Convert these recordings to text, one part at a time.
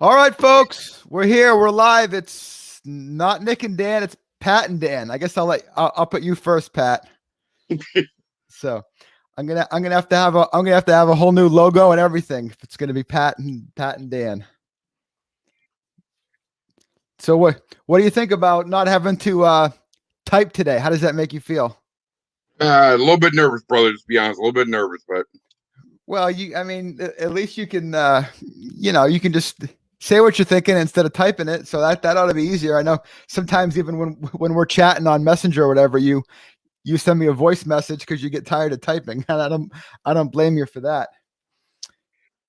All right, folks, we're here. We're live. It's not Nick and Dan. It's Pat and Dan. I guess I'll put you first, Pat. So I'm gonna have to have a whole new logo and everything. It's gonna be Pat and Dan. So what do you think about not having to type today? How does that make you feel? A little bit nervous, brother. To be honest, a little bit nervous, but Well, I mean, at least you can, you can just say what you're thinking instead of typing it. So that ought to be easier. I know sometimes even when we're chatting on Messenger or whatever, you send me a voice message because you get tired of typing, and I don't blame you for that.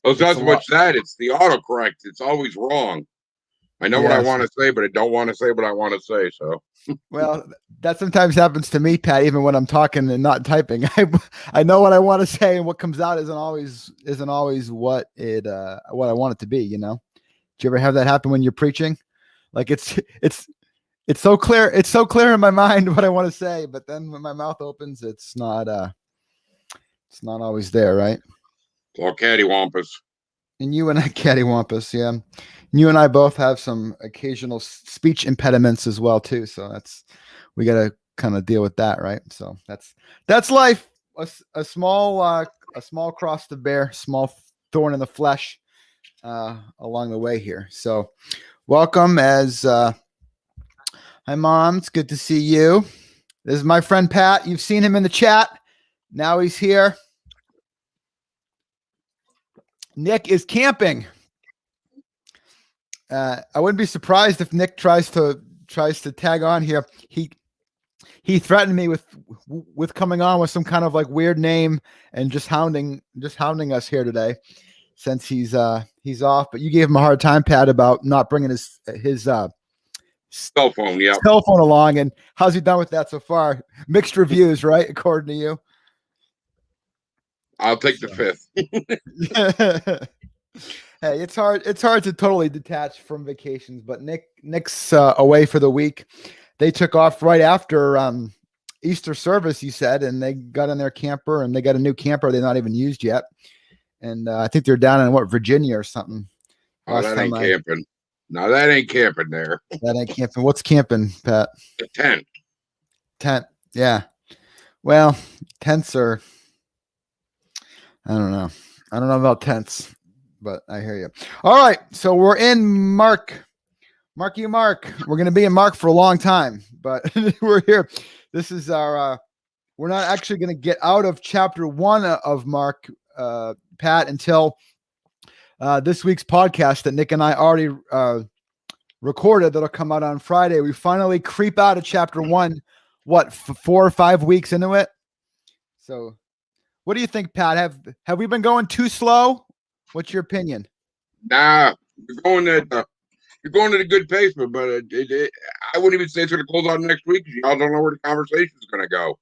it's not so much that it's the autocorrect. It's always wrong. I know what I want to say, but I don't want to say what I want to say. So, well, that sometimes happens to me, Pat. Even when I'm talking and not typing, I know what I want to say, and what comes out isn't always what I want it to be. You know, do you ever have that happen when you're preaching? Like it's so clear. It's so clear in my mind what I want to say, but then when my mouth opens, it's not always there, right? it's all cattywampus. And you and I cattywampus, yeah. And you and I both have some occasional speech impediments as well too. So we got to kind of deal with that, right? So that's life. A small cross to bear, small thorn in the flesh along the way here. So welcome hi, Mom. It's good to see you. This is my friend Pat. You've seen him in the chat. Now he's here. Nick is camping. I wouldn't be surprised if Nick tries to tag on here. He threatened me with coming on with some kind of like weird name and just hounding us here today, since he's off. But you gave him a hard time, Pat, about not bringing his cell phone, yeah, cell phone along. And how's he done with that so far? Mixed reviews, right? According to you. I'll take the fifth. Hey, it's hard to totally detach from vacations, but Nick's away for the week. They took off right after Easter service, you said, and they got in their camper, and they got a new camper they're not even used yet. And I think they're down in Virginia or something. Oh, that ain't camping. No, that ain't camping there. That ain't camping. What's camping, Pat? A tent. Tent, yeah. Well, tents are, I don't know. I don't know about tents, but I hear you. All right. So we're in Mark. We're going to be in Mark for a long time, but we're here. This is our, we're not actually going to get out of chapter 1 of Mark, Pat, until this week's podcast that Nick and I already recorded that'll come out on Friday. We finally creep out of chapter 1, 4 or 5 weeks into it. So what do you think, Pat? Have we been going too slow? What's your opinion? Nah, you're going at a good pace, but I wouldn't even say it's going to close out next week because y'all don't know where the conversation is going to go.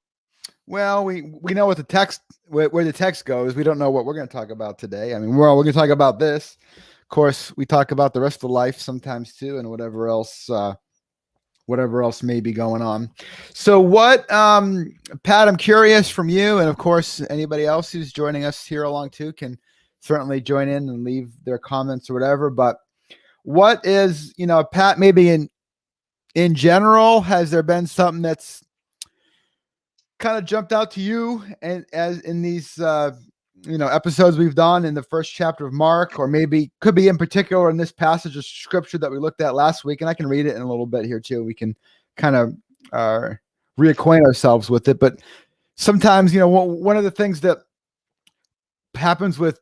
Well, we know what the text where the text goes. We don't know what we're going to talk about today. I mean, we're going to talk about this. Of course, we talk about the rest of life sometimes too, and whatever else may be going on. So what, Pat, I'm curious from you, and of course, anybody else who's joining us here along too can certainly join in and leave their comments or whatever. But what is, Pat, maybe in general, has there been something that's kind of jumped out to you and as in these, episodes we've done in the first chapter of Mark, or maybe could be in particular in this passage of scripture that we looked at last week? And I can read it in a little bit here too. We can kind of reacquaint ourselves with it. But sometimes, one of the things that happens with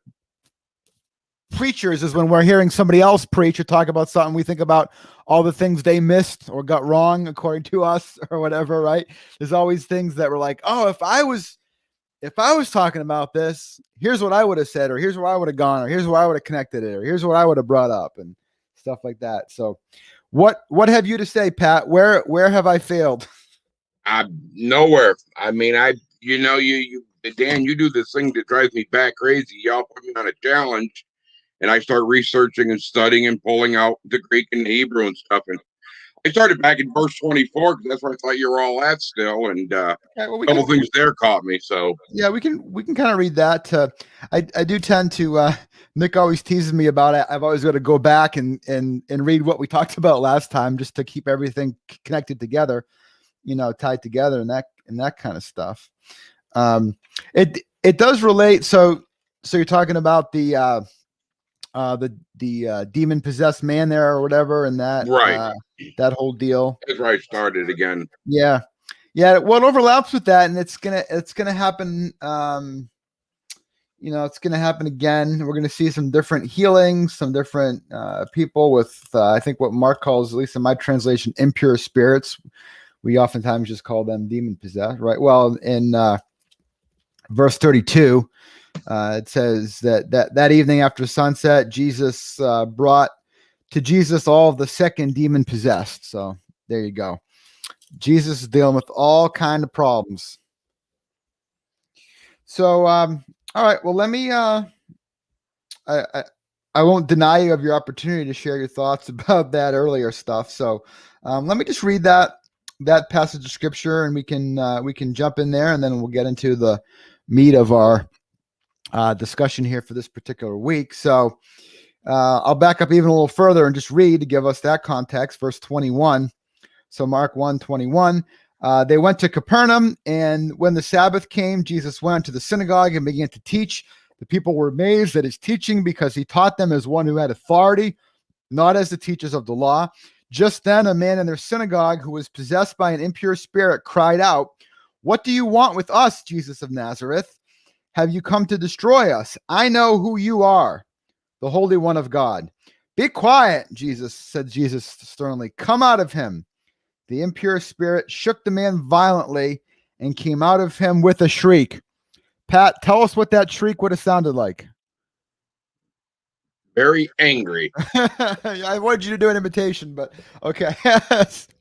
preachers is when we're hearing somebody else preach or talk about something, we think about all the things they missed or got wrong according to us or whatever, right? There's always things that were like, oh, if I was talking about this, here's what I would have said, or here's where I would have gone, or here's where I would have connected it, or here's what I would have brought up, and stuff like that. So what have you to say, Pat? Where have I failed? Nowhere. I mean, you Dan, you do this thing that drives me back crazy. Y'all put me on a challenge, and I start researching and studying and pulling out the Greek and Hebrew and stuff. And I started back in verse 24 because that's where I thought you were all at still, and Okay, well, a couple things there caught me. So yeah, we can kind of read that. I do tend to. Nick always teases me about it. I've always got to go back and read what we talked about last time just to keep everything connected together, tied together and that kind of stuff. It does relate. So you're talking about the demon possessed man there or whatever, and right, that whole deal. that's where I started again. Yeah. Well, it overlaps with that, and it's gonna happen. It's gonna happen again. We're gonna see some different healings, some different people with I think what Mark calls, at least in my translation, impure spirits. We oftentimes just call them demon possessed, right? Well, in verse 32. It says that evening after sunset, Jesus brought to Jesus all of the sick and demon possessed. So there you go. Jesus is dealing with all kind of problems. So all right. Well, let me. I won't deny you of your opportunity to share your thoughts about that earlier stuff. So let me just read that passage of scripture, and we can jump in there, and then we'll get into the meat of our discussion here for this particular week. So I'll back up even a little further and just read to give us that context. Verse 21. So Mark 1:21. They went to Capernaum, and when the Sabbath came, Jesus went to the synagogue and began to teach. The people were amazed at his teaching because he taught them as one who had authority, not as the teachers of the law. Just then, a man in their synagogue who was possessed by an impure spirit cried out, "What do you want with us, Jesus of Nazareth? Have you come to destroy us? I know who you are, the Holy One of God." "Be quiet," said Jesus sternly. "Come out of him." The impure spirit shook the man violently and came out of him with a shriek. Pat, tell us what that shriek would have sounded like. Very angry. I wanted you to do an imitation, but okay.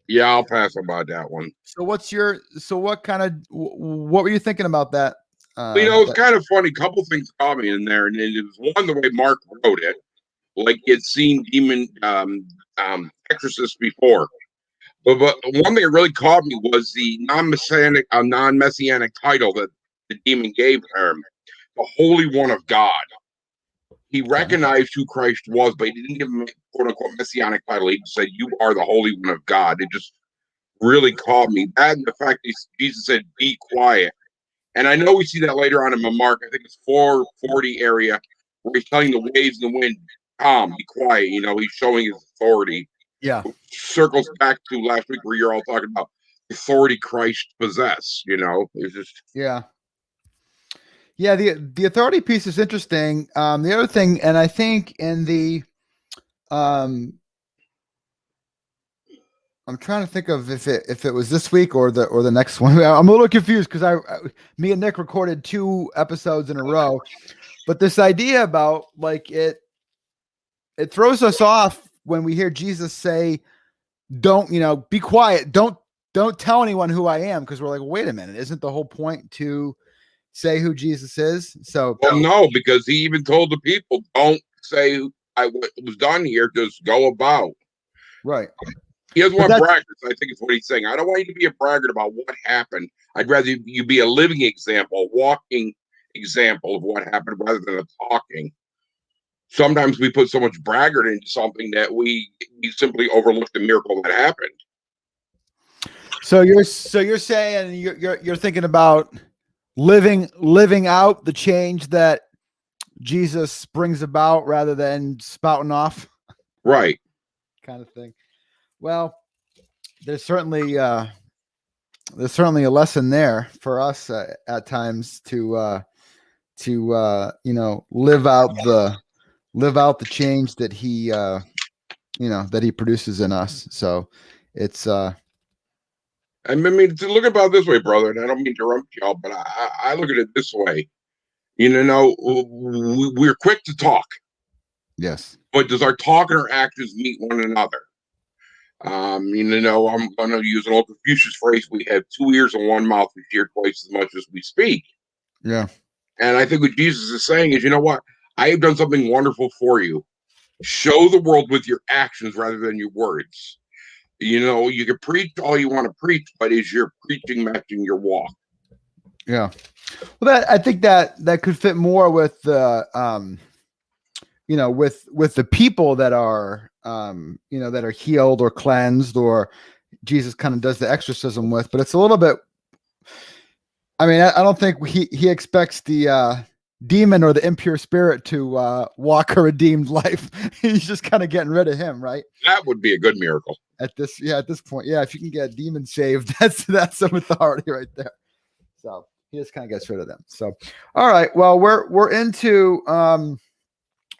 Yeah, I'll pass about that one. So what were you thinking about that? It's kind of funny. A couple things caught me in there, and it was one, the way Mark wrote it, like he had seen demon exorcists before. But one thing that really caught me was the non-messianic title that the demon gave him, the Holy One of God. He recognized who Christ was, but he didn't give him a quote unquote messianic title. He just said, "You are the Holy One of God." It just really caught me. That and the fact that Jesus said, "Be quiet." And I know we see that later on in Mark. I think it's 440 area where he's telling the waves and the wind, "Calm, be quiet." He's showing his authority. Yeah. Circles back to last week where you're all talking about authority Christ possess. It's just Yeah. The authority piece is interesting. The other thing, and I think in the I'm trying to think of if it was this week or the next one. I'm a little confused because me and Nick recorded 2 episodes in a row, but this idea about like it throws us off when we hear Jesus say, "Don't be quiet, don't tell anyone who I am," because we're like, wait a minute, isn't the whole point to say who Jesus is? So no, because he even told the people, "Don't say I was done here. Just go about." Right. He doesn't want braggers. I think is what he's saying. I don't want you to be a braggart about what happened. I'd rather you be a living example, a walking example of what happened rather than a talking. Sometimes we put so much braggart into something that we simply overlook the miracle that happened. So you're saying you're thinking about living out the change that Jesus brings about rather than spouting off, right? Kind of thing. Well, there's certainly a lesson there for us at times to live out the change that he that he produces in us. So it's I mean, to look about it this way, brother, and I don't mean to interrupt y'all, but I look at it this way. We're quick to talk. Yes. But does our talk and our actions meet one another? I'm going to use an old Confucius phrase: "We have 2 ears and 1 mouth. We hear twice as much as we speak." Yeah. And I think what Jesus is saying is, you know what? I have done something wonderful for you. Show the world with your actions rather than your words. You can preach all you want to preach, but is your preaching matching your walk? Yeah. Well, I think that could fit more with the with the people that are that are healed or cleansed, or Jesus kind of does the exorcism with. But it's a little bit. I mean, I don't think he expects the demon or the impure spirit to walk a redeemed life. He's just kind of getting rid of him, right? That would be a good miracle. At this point, if you can get a demon saved, that's some authority right there. So he just kind of gets rid of them. So, all right, well, we're into kind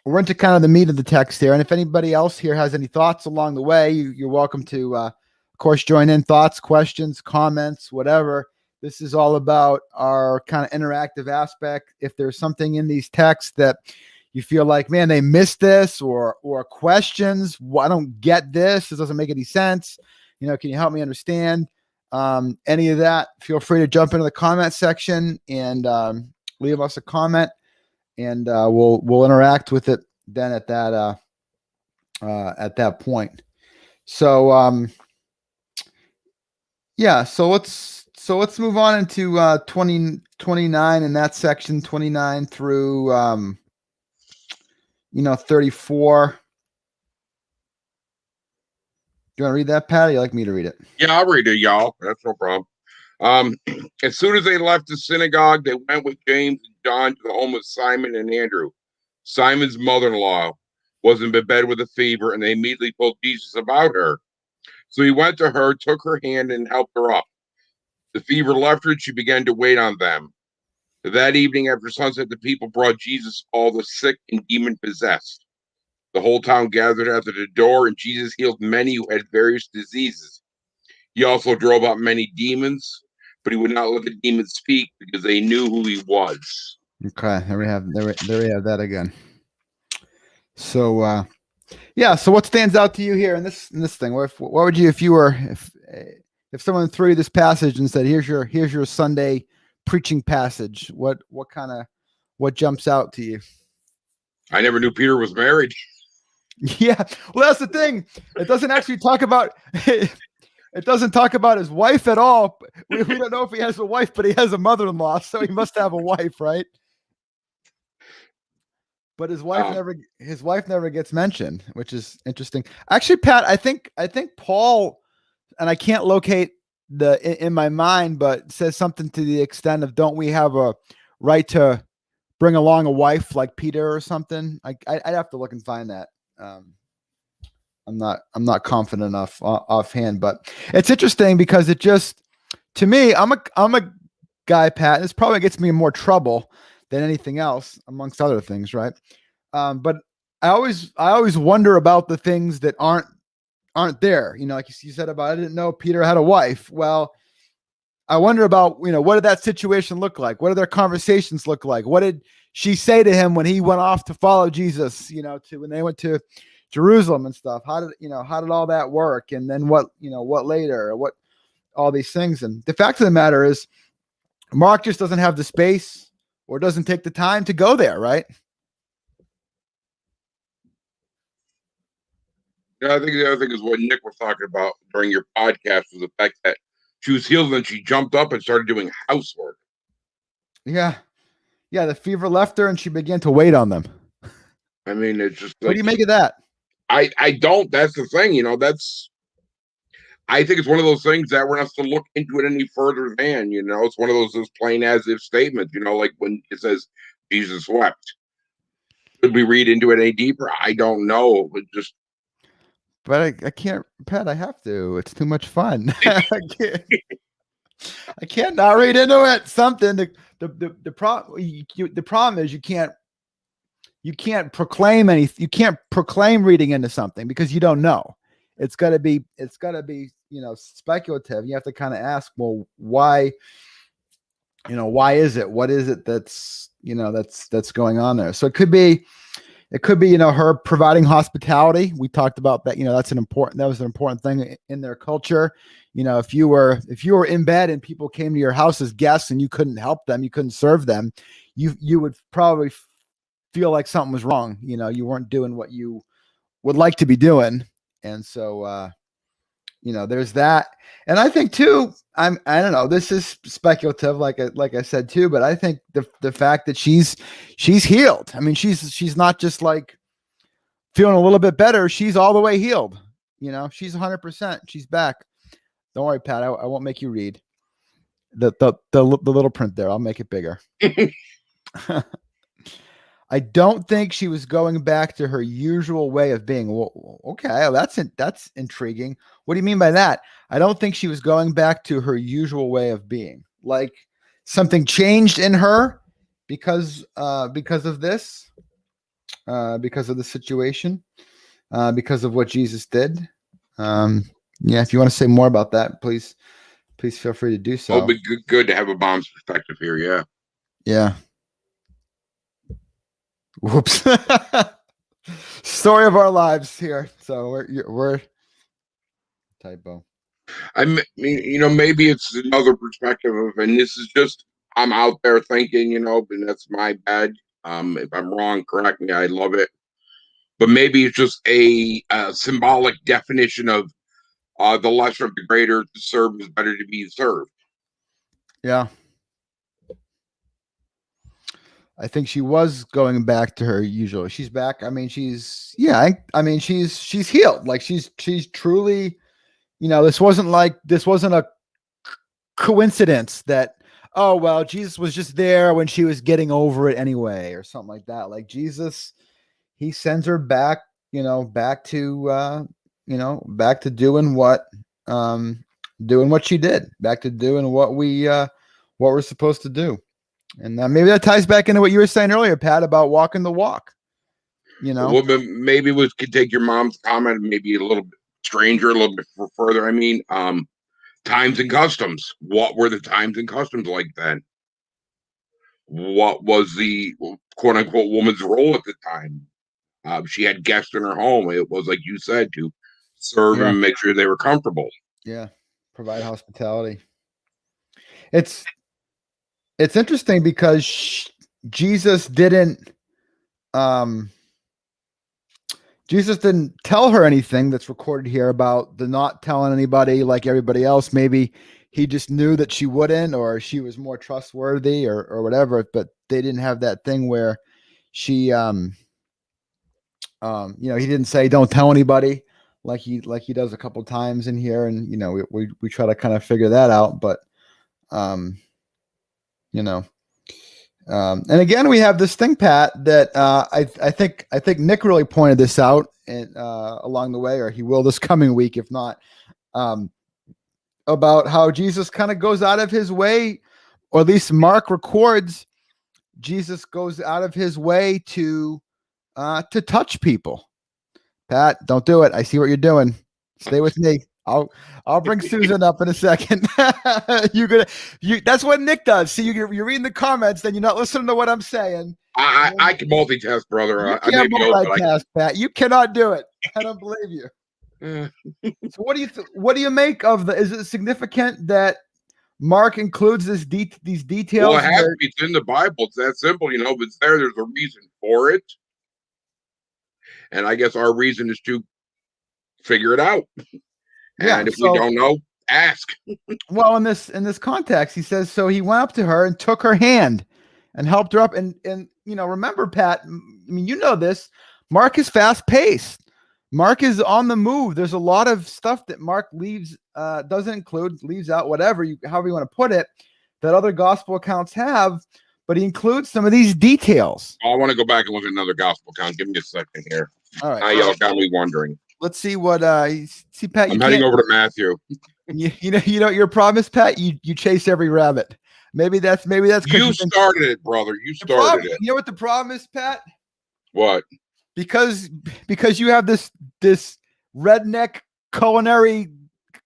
of the meat of the text here, and if anybody else here has any thoughts along the way, you're welcome to, of course, join in. Thoughts, questions, comments, whatever. This is all about our kind of interactive aspect. If there's something in these texts that you feel like, man, they missed this, or questions, well, I don't get this. This doesn't make any sense. Can you help me understand any of that? Feel free to jump into the comment section and leave us a comment, and we'll interact with it then at that point. So so let's move on into 29 in that section, 29 through 34. Do you want to read that, Pat? Or you like me to read it? Yeah, I'll read it, y'all. That's no problem. As soon as they left the synagogue, they went with James and John to the home of Simon and Andrew. Simon's mother-in-law was in bed with a fever, and they immediately told Jesus about her. So he went to her, took her hand, and helped her up. The fever left her, and she began to wait on them. That evening after sunset, the people brought Jesus all the sick and demon-possessed. The whole town gathered at the door, and Jesus healed many who had various diseases. He also drove out many demons, but he would not let the demons speak because they knew who he was. Okay, there we have that again. So so what stands out to you here in this thing? What would you, if someone threw you this passage and said, here's your Sunday preaching passage, what jumps out to you? I never knew Peter was married. Yeah, well, that's the thing. It doesn't actually talk about it doesn't talk about his wife at all. We don't know if he has a wife, but he has a mother-in-law, so he must have a wife, right? But his wife never gets mentioned, which is interesting. Actually, Pat, I think Paul, and I can't locate in my mind, but says something to the extent of, don't we have a right to bring along a wife like Peter or something? I'd have to look and find that. I'm not confident enough offhand, but it's interesting because it just, to me, I'm a guy, Pat, and this probably gets me in more trouble than anything else, amongst other things, right? But I always wonder about the things that aren't there. Like you said about, I didn't know Peter had a wife. Well, I wonder about, what did that situation look like? What did their conversations look like? What did she say to him when he went off to follow Jesus, when they went to Jerusalem and stuff? How did all that work? And then what later, or what, all these things. And the fact of the matter is, Mark just doesn't have the space or doesn't take the time to go there, right? Yeah, I think the other thing is what Nick was talking about during your podcast was the fact that she was healed and she jumped up and started doing housework. Yeah. Yeah, the fever left her and she began to wait on them. I mean, it's just like, what do you make of that? I don't. That's the thing, I think it's one of those things that we're not to look into it any further than, it's one of those plain as if statements, like when it says Jesus wept. Could we read into it any deeper? I don't know. But I can't, Pat, I have to. It's too much fun. I can't not read into it. Something. The problem is you can't proclaim anything. You can't proclaim reading into something because you don't know. It's gotta be speculative. You have to kind of ask, well, why? Why is it? What is it that's going on there? So it could be, her providing hospitality. We talked about that. That was an important thing in their culture. If you were in bed and people came to your house as guests and you couldn't help them, you couldn't serve them, you would probably feel like something was wrong. You weren't doing what you would like to be doing. And so, there's that. And I think too, I don't know, this is speculative, like I said too, but I think the fact that she's healed. I mean, she's not just like feeling a little bit better. She's all the way healed. She's 100%. She's back. Don't worry, Pat. I won't make you read the little print there. I'll make it bigger. I don't think she was going back to her usual way of being. Well, okay, that's intriguing. What do you mean by that? I don't think she was going back to her usual way of being. Like something changed in her because of this, because of the situation, because of what Jesus did. Yeah, if you want to say more about that, please feel free to do so. It'll be good to have a mom's perspective here. Yeah. Yeah. Whoops. Story of our lives here. So we're typo. I mean, maybe it's another perspective of, and this is just, I'm out there thinking, and that's my bad. If I'm wrong, correct me. I love it. But maybe it's just a symbolic definition of the lesser of the greater. To serve is better to be served. Yeah. I think she was going back to her usual. She's back. I mean, she's healed. Like she's truly, this wasn't a coincidence that, oh, well, Jesus was just there when she was getting over it anyway, or something like that. Like Jesus, he sends her back, back to doing what she did, back to doing what we're supposed to do. And maybe that ties back into what you were saying earlier, Pat, about walking the walk. Well, maybe we could take your mom's comment maybe a little bit stranger, a little bit further. I mean, times and customs. What were the times and customs like then? What was the quote unquote woman's role at the time? She had guests in her home. It was, like you said, to serve and make sure they were comfortable. Yeah, provide hospitality. It's interesting because Jesus didn't tell her anything that's recorded here about the not telling anybody like everybody else. Maybe he just knew that she wouldn't, or she was more trustworthy, or whatever. But they didn't have that thing where she, he didn't say don't tell anybody like he does a couple times in here, and we try to kind of figure that out, but and again, we have this thing, Pat, that I think Nick really pointed this out along the way, or he will this coming week, if not, about how Jesus kind of goes out of his way, or at least Mark records Jesus goes out of his way to touch people. Pat, don't do it. I see what you're doing. Stay with me. I'll bring Susan up in a second. That's what Nick does. See, you're reading the comments, then you're not listening to what I'm saying. I can multitask, brother. You can't multitask, Pat. You cannot do it. I don't believe you. So what do you make of the? Is it significant that Mark includes these details? Well, it has to be. It's in the Bible. It's that simple, but it's there. There's a reason for it, and I guess our reason is to figure it out. And if we don't know, ask. Well, in this context, he says, so he went up to her and took her hand and helped her up. And remember, Pat, I mean, this, Mark is fast paced. Mark is on the move. There's a lot of stuff that Mark leaves out, however you want to put it, that other gospel accounts have, but he includes some of these details. I want to go back and look at another gospel account. Give me a second here. All right. Now y'all got me wondering. Let's see what see, Pat. I'm heading over to Matthew. Your promise, Pat. You chase every rabbit. Maybe that's you started it, brother. You started it. You know what the problem is, Pat? What? Because you have this redneck culinary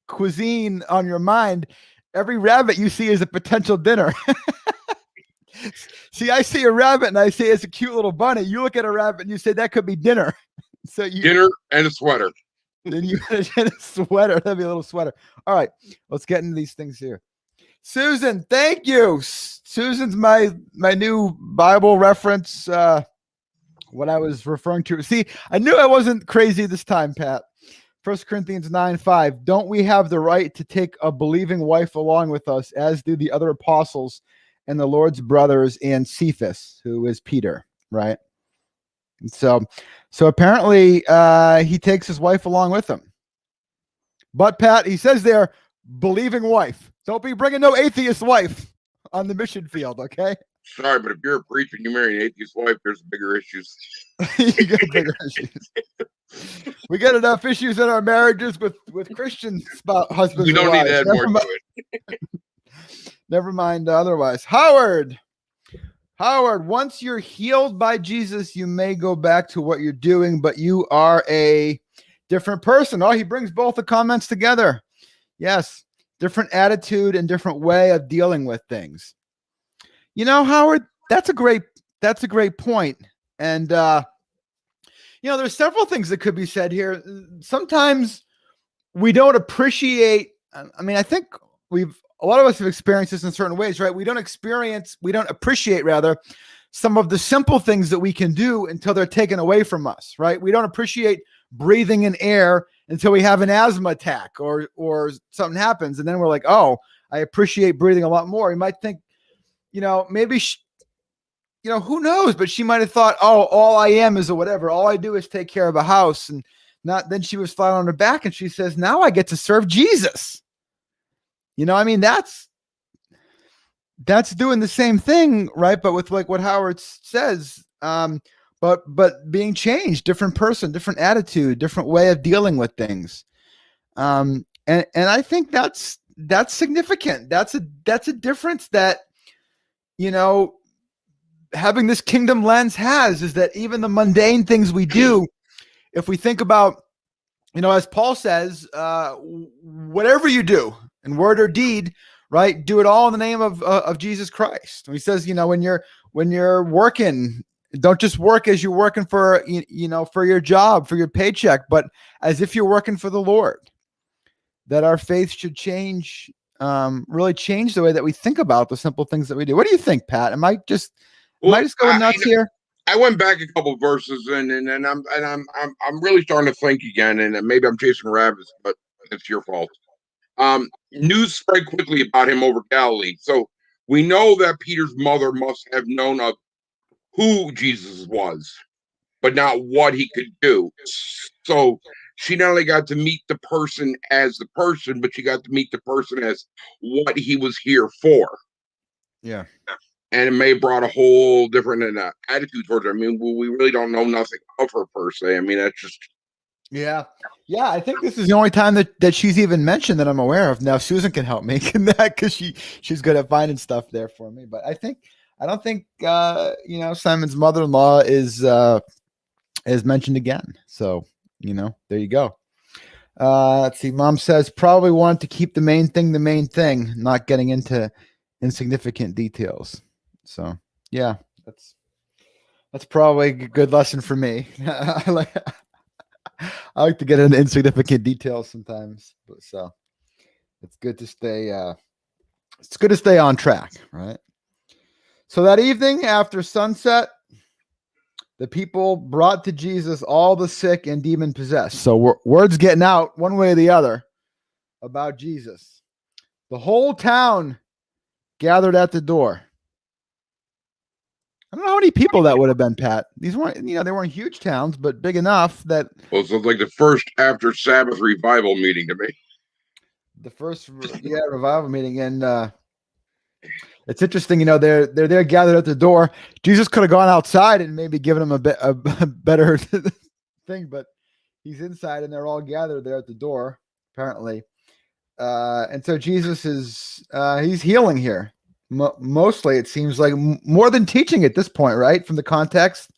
cuisine on your mind. Every rabbit you see is a potential dinner. See, I see a rabbit and I say it's a cute little bunny. You look at a rabbit and you say that could be dinner. So dinner and a sweater. Then you get a sweater. That'd be a little sweater. All right, let's get into these things here. Susan, thank you. Susan's my new Bible reference. What I was referring to. See, I knew I wasn't crazy this time, Pat. 1 Corinthians 9:5. Don't we have the right to take a believing wife along with us, as do the other apostles and the Lord's brothers and Cephas, who is Peter, right? And so apparently he takes his wife along with him. But Pat, he says there, believing wife. Don't be bringing no atheist wife on the mission field, okay? Sorry, but if you're a preacher and you marry an atheist wife, there's bigger issues. You got bigger issues. We got enough issues in our marriages with Christian husbands. We don't need to add more to it. Never mind otherwise. Howard, once you're healed by Jesus, you may go back to what you're doing, but you are a different person. Oh, he brings both the comments together. Yes, different attitude and different way of dealing with things. You know, Howard, that's a great point. And there's several things that could be said here. Sometimes we don't appreciate. I mean, I think a lot of us have experienced this in certain ways, right? We don't appreciate rather some of the simple things that we can do until they're taken away from us, right? We don't appreciate breathing in air until we have an asthma attack or something happens. And then we're like, oh, I appreciate breathing a lot more. You might think, maybe, who knows? But she might have thought, oh, all I am is a whatever. All I do is take care of a house. And then she was flat on her back and she says, now I get to serve Jesus. I mean, that's doing the same thing, right? But with like what Howard says, but being changed, different person, different attitude, different way of dealing with things. And I think that's significant. That's a difference that, having this kingdom lens is that even the mundane things we do, if we think about, as Paul says, whatever you do in word or deed, right, do it all in the name of Jesus Christ. And he says, when you're working, don't just work as you're working for, for your job, for your paycheck, but as if you're working for the Lord. That our faith should change, really change the way that we think about the simple things that we do. What do you think, Pat? Am I just going nuts here? I went back a couple verses and I'm really starting to think again, and maybe I'm chasing rabbits, but it's your fault. News spread quickly about him over Galilee, so we know that Peter's mother must have known of who Jesus was, but not what he could do. So she not only got to meet the person as the person, but she got to meet the person as what he was here for. Yeah. And it may have brought a whole different attitude towards her. I mean, we really don't know nothing of her per se. I mean, that's just. Yeah. I think this is the only time that she's even mentioned that I'm aware of. Now Susan can help me in that because she's good at finding stuff there for me. But I don't think Simon's mother-in-law is mentioned again. So there you go. Let's see. Mom says probably wanted to keep the main thing, not getting into insignificant details. So yeah, that's probably a good lesson for me. I like to get into insignificant details sometimes, but so it's good to stay on track, right? So that evening after sunset, the people brought to Jesus all the sick and demon possessed. So word's getting out one way or the other about Jesus. The whole town gathered at the door. I don't know how many people that would have been, Pat. These weren't, they weren't huge towns, but big enough that. Well, so it's like the first after Sabbath revival meeting to me. The first, revival meeting, and it's interesting. They're there gathered at the door. Jesus could have gone outside and maybe given them a better thing, but he's inside, and they're all gathered there at the door, apparently. And so Jesus is he's healing here. Mostly, it seems like more than teaching at this point, right? From the context,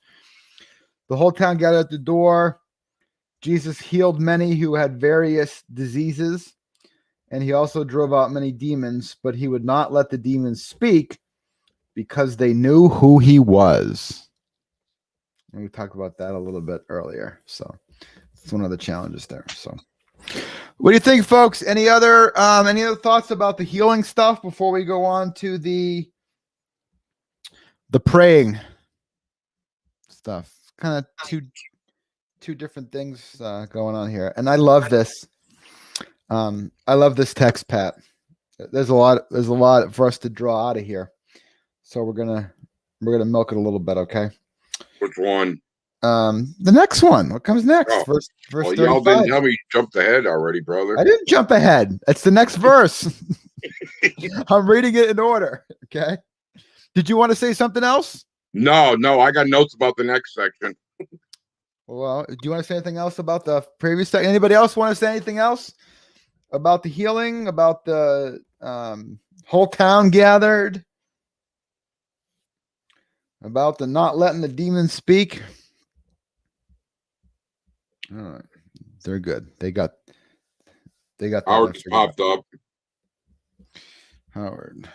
the whole town gathered at the door. Jesus healed many who had various diseases, and he also drove out many demons, but he would not let the demons speak because they knew who he was. And we talked about that a little bit earlier. So it's one of the challenges there. So what do you think, folks? Any other thoughts about the healing stuff before we go on to the praying stuff? Kind of two different things going on here, and I love this. I love this text, Pat. There's a lot for us to draw out of here, so we're gonna milk it a little bit, okay? Which one? The next one. What comes next? Oh, Verse well, 35. y'all didn't tell me you jumped ahead already, brother. I didn't jump ahead. It's the next verse. I'm reading it in order. Okay. Did you want to say something else? No, I got notes about the next section. Well, do you want to say anything else about the previous section? Anybody else want to say anything else about the healing, about the whole town gathered, about the not letting the demons speak? All right. They're good. They got Howard just popped up. Howard.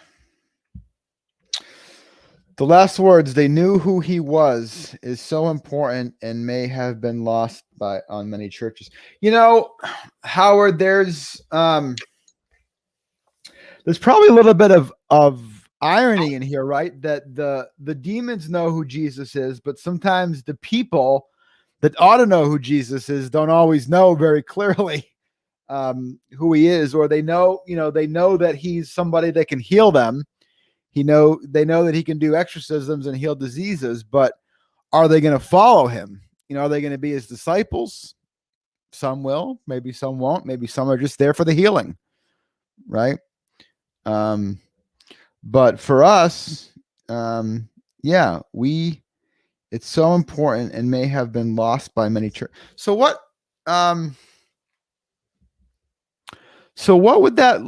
The last words, they knew who he was, is so important and may have been lost on many churches. You know, Howard, there's probably a little bit of irony in here, right? That the demons know who Jesus is, but sometimes the people that ought to know who Jesus is don't always know very clearly who he is, or they know that he's somebody that can heal them. They know that he can do exorcisms and heal diseases, but are they going to follow him? Are they going to be his disciples? Some will, maybe some won't. Maybe some are just there for the healing, right? But for us, it's so important and may have been lost by many churches. So what would that,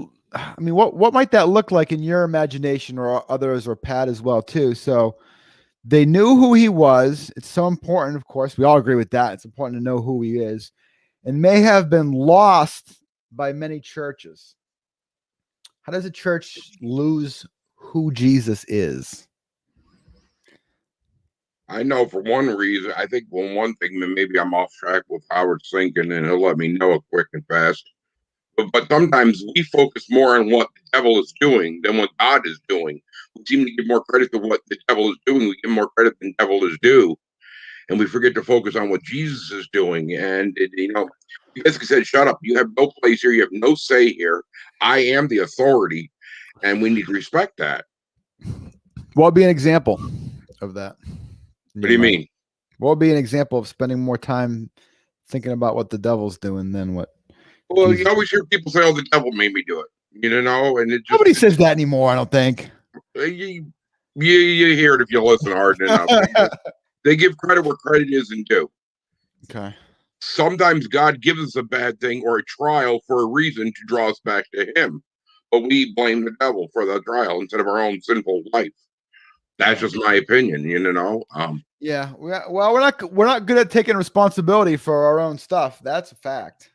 what might that look like in your imagination, or others, or Pat as well too? So they knew who he was. It's so important, of course. We all agree with that. It's important to know who he is, and may have been lost by many churches. How does a church lose who Jesus is? I know for one reason, I think one thing, maybe I'm off track with Howard's thinking, and he'll let me know it quick and fast. But sometimes we focus more on what the devil is doing than what God is doing. We seem to give more credit to what the devil is doing. We give more credit than the devil is due. And we forget to focus on what Jesus is doing. And, he basically said, shut up. You have no place here. You have no say here. I am the authority. And we need to respect that. What would be an example of that? What do you mean? What would be an example of spending more time thinking about what the devil's doing than what? Well, you always hear people say, "Oh, the devil made me do it," and it just nobody says that anymore. I don't think. You hear it if you listen hard enough. They give credit where credit isn't due. Okay. Sometimes God gives us a bad thing or a trial for a reason to draw us back to Him, but we blame the devil for the trial instead of our own sinful life. That's just my opinion, Yeah. Well, we're not good at taking responsibility for our own stuff. That's a fact.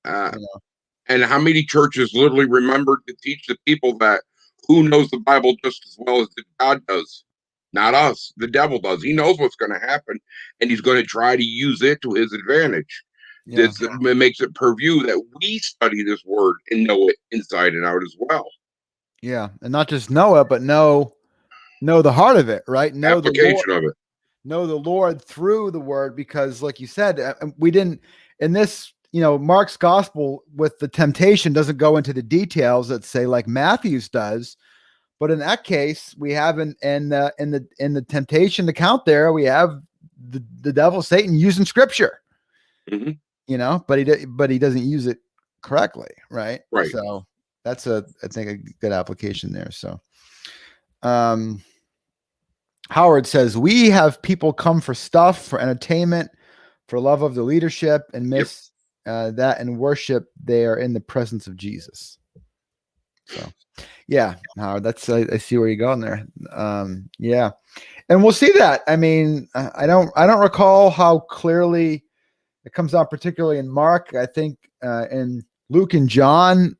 And how many churches literally remembered to teach the people that who knows the Bible just as well as God does? Not us. The devil does. He knows what's going to happen, and he's going to try to use it to his advantage. Yeah. It makes it purview that we study this word and know it inside and out as well. Yeah, and not just know it, but know the heart of it, right? Know application the Lord, of it. Know the Lord through the word, because, like you said, we didn't in this. Mark's gospel with the temptation doesn't go into the details that say like Matthew's does, but in that case, we have in the temptation account there, we have the devil, Satan, using scripture, but he doesn't use it correctly, right? Right. So that's I think a good application there. So, Howard says, we have people come for stuff, for entertainment, for love of the leadership, and miss that in worship they are in the presence of Jesus. So yeah, Howard, that's I see where you're going there. Yeah, and we'll see that. I mean, I don't recall how clearly it comes out, particularly in Mark. I think in Luke and John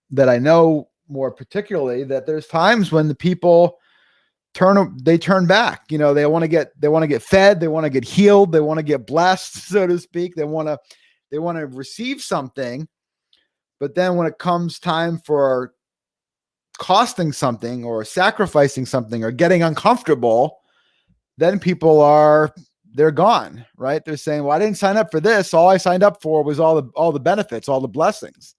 that I know more particularly, that there's times when the people turn back. They want to get fed, they want to get healed, they want to get blessed, so to speak. They want to receive something, but then when it comes time for costing something or sacrificing something or getting uncomfortable, then people are they're gone, right? They're saying, well, I didn't sign up for this. All I signed up for was all the benefits, all the blessings.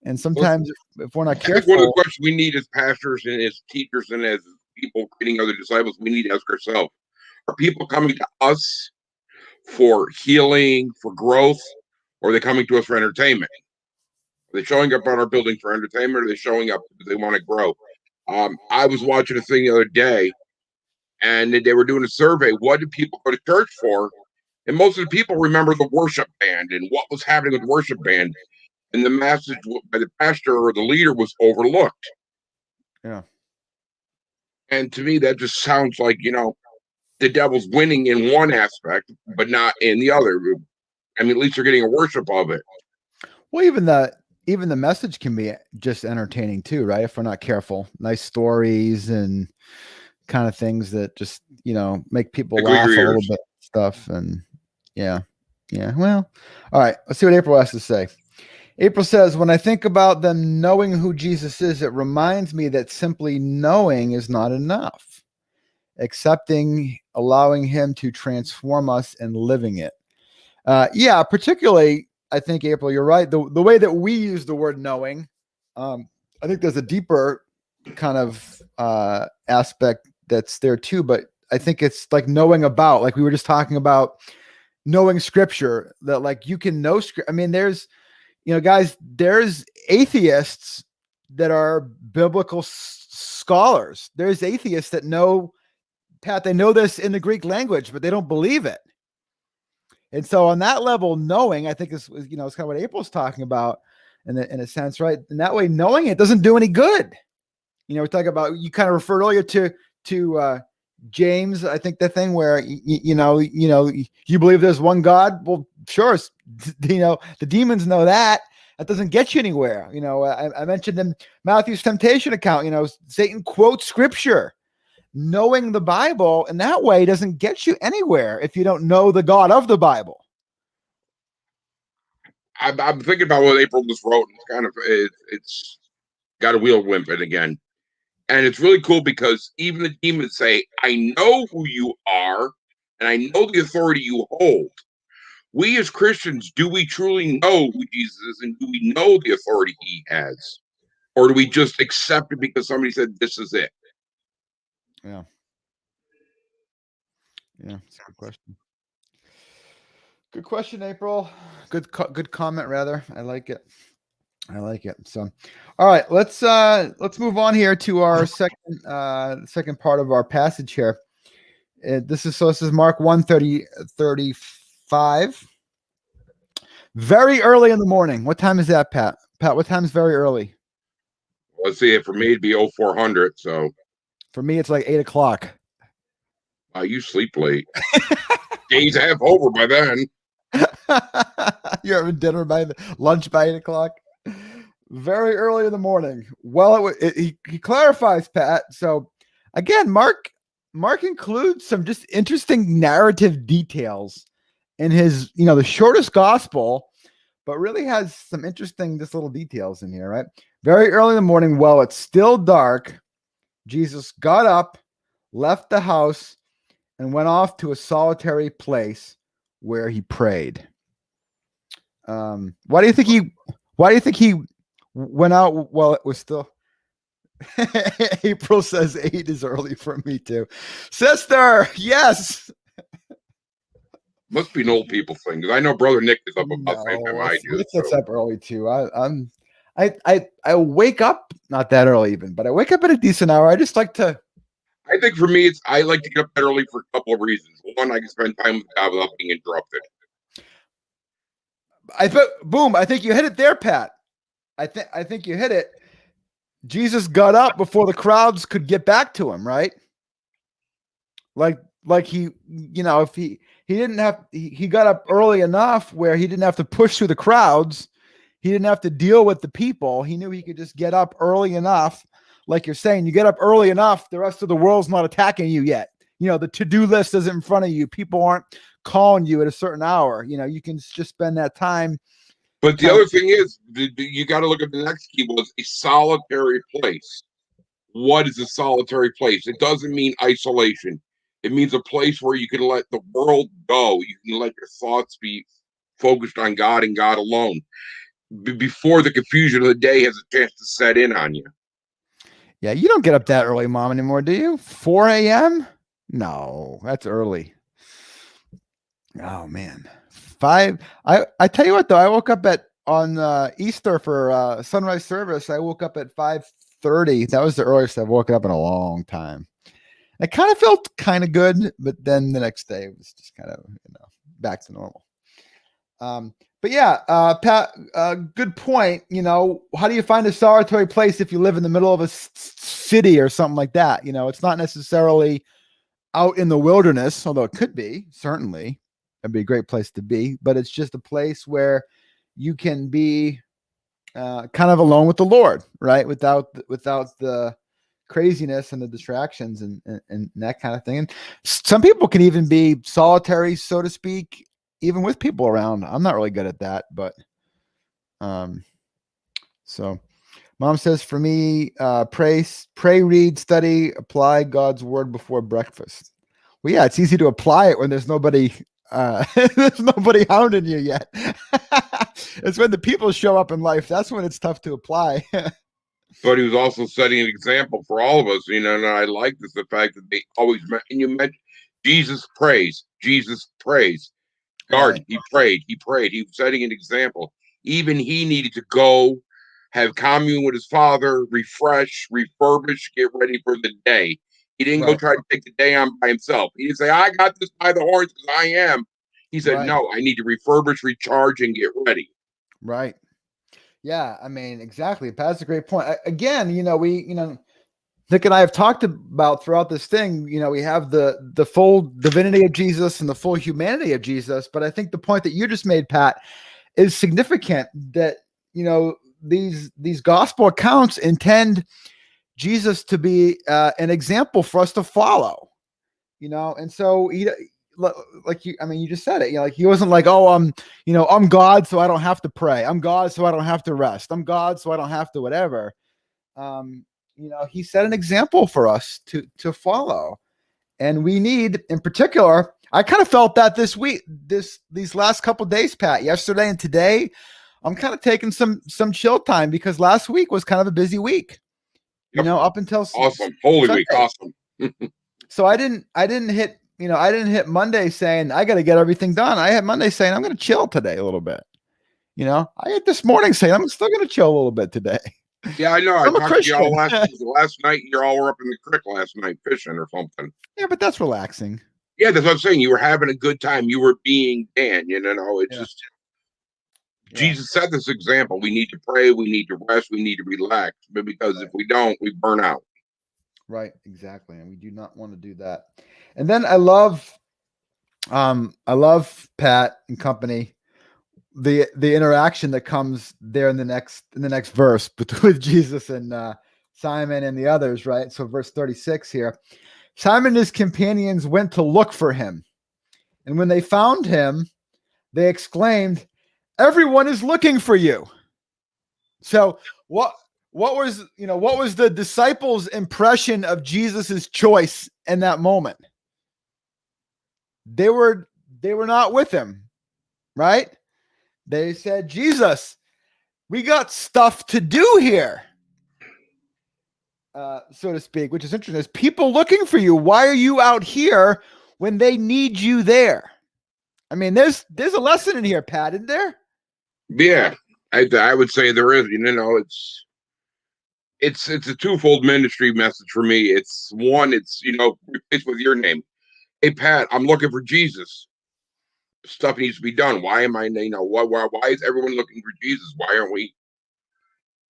And sometimes if we're not I think one of the careful, questions we need as pastors and as teachers and as people creating other disciples, we need to ask ourselves, are people coming to us for healing, for growth, or are they coming to us for entertainment? Are they showing up at our building for entertainment, or are they showing up because they want to grow? I was watching a thing the other day, and they were doing a survey. What do people go to church for? And most of the people remember the worship band and what was happening with the worship band. And the message by the pastor or the leader was overlooked. yeah. And to me, that just sounds like, the devil's winning in one aspect, but not in the other. I mean, at least they're getting a worship of it. Well, even the message can be just entertaining too, right? If we're not careful, nice stories and kind of things that just make people laugh a little bit, stuff, and yeah. Well, all right. Let's see what April has to say. April says, when I think about them knowing who Jesus is, it reminds me that simply knowing is not enough. Accepting, allowing him to transform us and living it. Yeah, particularly, I think, April, you're right. The way that we use the word knowing, I think there's a deeper kind of aspect that's there too. But I think it's like knowing about, like we were just talking about, knowing scripture, that like you can know scripture. I mean, there's, guys, there's atheists that are biblical scholars. There's atheists that know, Pat, they know this in the Greek language, but they don't believe it. And so on that level, knowing, I think is it's kind of what April's talking about in a sense, right? And that way, knowing it doesn't do any good. We're talking about, you kind of referred earlier to James, I think the thing where, you believe there's one God. Well, sure. The demons know that. That doesn't get you anywhere. I mentioned in Matthew's temptation account, Satan quotes scripture. Knowing the Bible in that way doesn't get you anywhere if you don't know the God of the Bible. I'm thinking about what April just wrote. And it's got a wheel whimpering again. And it's really cool because even the demons say, I know who you are, and I know the authority you hold. We as Christians, do we truly know who Jesus is, and do we know the authority he has? Or do we just accept it because somebody said this is it? Yeah. Yeah, it's a good question. Good question, April. Good comment, rather. I like it. So, all right, let's move on here to our second part of our passage here. This is Mark 1:35. Very early in the morning. What time is that, Pat? Pat, what time is very early? Let's see. For me, it'd be 0400. So for me, it's like 8:00. You sleep late. Days half over by then. You're having dinner lunch by 8:00. Very early in the morning. Well, he clarifies, Pat. So again, Mark includes some just interesting narrative details in his, the shortest gospel, but really has some interesting just little details in here, right? Very early in the morning, while it's still dark, Jesus got up, left the house, and went off to a solitary place where he prayed. Why do you think he went out while it was still? April says 8 is early for me too. Sister, yes. Must be an old people thing, because I know Brother Nick is up about the same time I do. It's up early too. I wake up not that early even, but I wake up at a decent hour. I just like to. I think for me, I like to get up early for a couple of reasons. One, I can spend time with God without being interrupted. I think you hit it there, Pat. I think you hit it. Jesus got up before the crowds could get back to him, right? Like he, if he didn't have, he got up early enough where he didn't have to push through the crowds. He didn't have to deal with the people. He knew he could just get up early enough. Like you're saying, you get up early enough, the rest of the world's not attacking you yet. The to-do list isn't in front of you. People aren't calling you at a certain hour. You can just spend that time. But the other thing is, you got to look at the next key was a solitary place. What is a solitary place? It doesn't mean isolation. It means a place where you can let the world go. You can let your thoughts be focused on God and God alone before the confusion of the day has a chance to set in on you. Yeah, you don't get up that early, Mom, anymore, do you? 4 a.m.? No, that's early. Oh man, 5. I tell you what though, I woke up at on Easter for sunrise service. I woke up at 5:30. That was the earliest I've woken up in a long time. It kind of felt kind of good, but then the next day it was just kind of back to normal. But yeah, Pat, good point. How do you find a solitary place if you live in the middle of a city or something like that? It's not necessarily out in the wilderness, although it could be, certainly. It'd be a great place to be, but it's just a place where you can be kind of alone with the Lord, right? Without the craziness and the distractions and that kind of thing. And some people can even be solitary, so to speak, even with people around. I'm not really good at that, but so Mom says for me, pray, read, study, apply God's word before breakfast. Well, yeah, it's easy to apply it when there's nobody there's nobody hounding you yet. It's when the people show up in life. That's when it's tough to apply. But he was also setting an example for all of us, and I like this, the fact that they always and you mentioned Jesus prays. Garden, Right. he prayed. He was setting an example. Even he needed to go have commune with his father, refurbish, get ready for the day. He didn't go Right. try to take the day on by himself. He didn't say, I got this by the horns because I am. He said, Right. no, I need to refurbish, recharge, and get ready. Right. Yeah, I mean, exactly. That's a great point. Again, Nick and I have talked about throughout this thing, we have the full divinity of Jesus and the full humanity of Jesus. But I think the point that you just made, Pat, is significant that, these gospel accounts intend Jesus to be an example for us to follow, and so you just said it, like he wasn't like, oh, I'm God, so I don't have to pray. I'm God, so I don't have to rest. I'm God, so I don't have to whatever. He set an example for us to follow, and we need, in particular, I kind of felt that this week, these last couple of days, Pat, yesterday and today, I'm kind of taking some chill time because last week was kind of a busy week, Yep. up until Awesome. Holy Sunday. Week. Awesome. So I didn't hit, I didn't hit Monday saying I got to get everything done. I had Monday saying I'm going to chill today a little bit. I had this morning saying I'm still going to chill a little bit today. Yeah, I know. I I'm a talked to you all Christian. last night. You all were up in the creek last night fishing or something. Yeah, but that's relaxing. Yeah, that's what I'm saying. You were having a good time. You were being Dan. It's Yeah. just Jesus set this example. We need to pray. We need to rest. We need to relax. But because if we don't, we burn out. Right, exactly. And we do not want to do that. And then I love Pat and company, the interaction that comes there in the next verse with Jesus and Simon and the others, right? So verse 36 here. Simon and his companions went to look for him. And when they found him, they exclaimed, "Everyone is looking for you." So what was the disciples' impression of Jesus's choice in that moment? They were not with him, right? They said, "Jesus, we got stuff to do here." So to speak, which is interesting. There's people looking for you. Why are you out here when they need you there? I mean, there's a lesson in here, Pat, isn't there? Yeah, I would say there is. It's a twofold ministry message for me. It's one, it's it's with your name. Hey Pat, I'm looking for Jesus. Stuff needs to be done. Why am I? Why is everyone looking for Jesus? Why aren't we?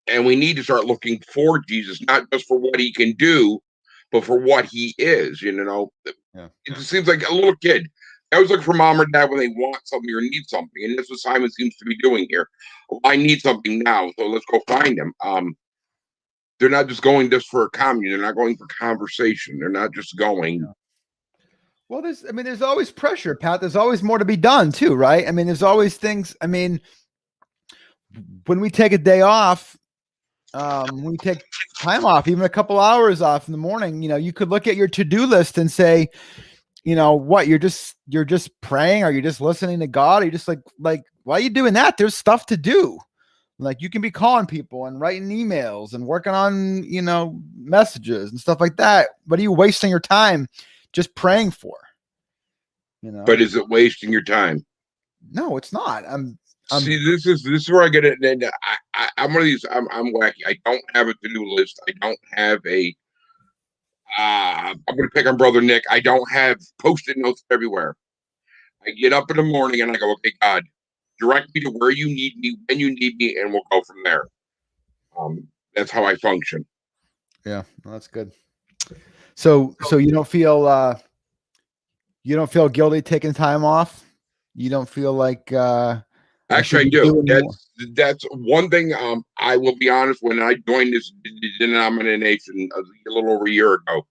And we need to start looking for Jesus, not just for what he can do, but for what he is. Yeah. It just seems like a little kid. I always look for mom or dad when they want something or need something, and that's what Simon seems to be doing here. Well, I need something now, so let's go find him. They're not just going just for a commune. They're not going for conversation. They're not just going. Yeah. Well, there's always pressure, Pat. There's always more to be done too, right? I mean, there's always things. I mean, when we take a day off, when we take time off, even a couple hours off in the morning, you could look at your to-do list and say, what you're just praying? Are you just listening to God? Are you just like why are you doing that? There's stuff to do. Like you can be calling people and writing emails and working on, messages and stuff like that. What are you wasting your time just praying for? But is it wasting your time? No, it's not. See, this is where I get it. And I'm one of these. I'm wacky. I don't have a to-do list. I don't have a. I'm going to pick on Brother Nick. I don't have post-it notes everywhere. I get up in the morning and I go, okay, God, direct me to where you need me, when you need me, and we'll go from there. That's how I function. Yeah, well, that's good. So you don't feel guilty taking time off? You don't feel like actually I do. That's one thing. I will be honest. When I joined this denomination a little over a year ago,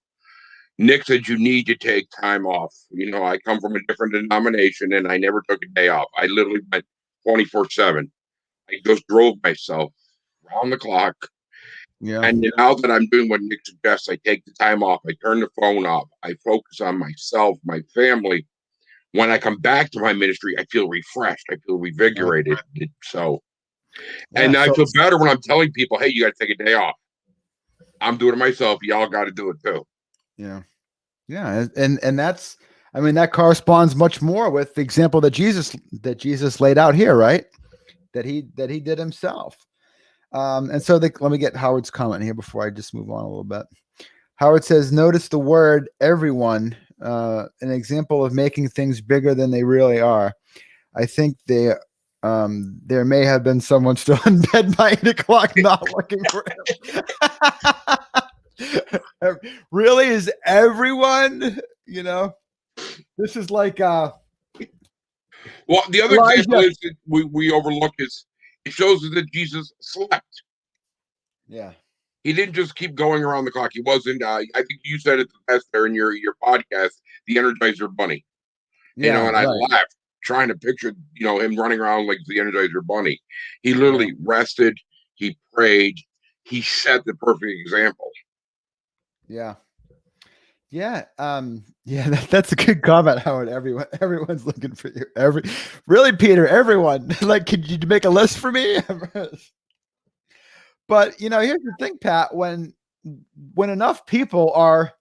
Nick said you need to take time off. I come from a different denomination, and I never took a day off. I literally went 24/7. I just drove myself round the clock. Yeah. And now that I'm doing what Nick suggests, I take the time off. I turn the phone off. I focus on myself, my family. When I come back to my ministry, I feel refreshed. I feel revigorated. And I feel better when I'm telling people, hey, you got to take a day off. I'm doing it myself. Y'all got to do it too. Yeah. Yeah. And that's, that corresponds much more with the example that Jesus laid out here, right? That he did himself. And so let me get Howard's comment here before I just move on a little bit. Howard says, notice the word everyone, an example of making things bigger than they really are. I think there may have been someone still in bed by 8 o'clock not looking for him. Really? Is everyone, this is like well, the other example is that we overlook is it shows us that Jesus slept. Yeah. He didn't just keep going around the clock. He wasn't. I think you said it the best there in your podcast, the Energizer Bunny. Yeah, and I laughed trying to picture, him running around like the Energizer Bunny. He literally rested. He prayed. He set the perfect example. Yeah. Yeah. That's a good comment, Howard. Everyone's looking for you. Really, Peter, everyone. Like, could you make a list for me? But here's the thing, Pat, when enough people are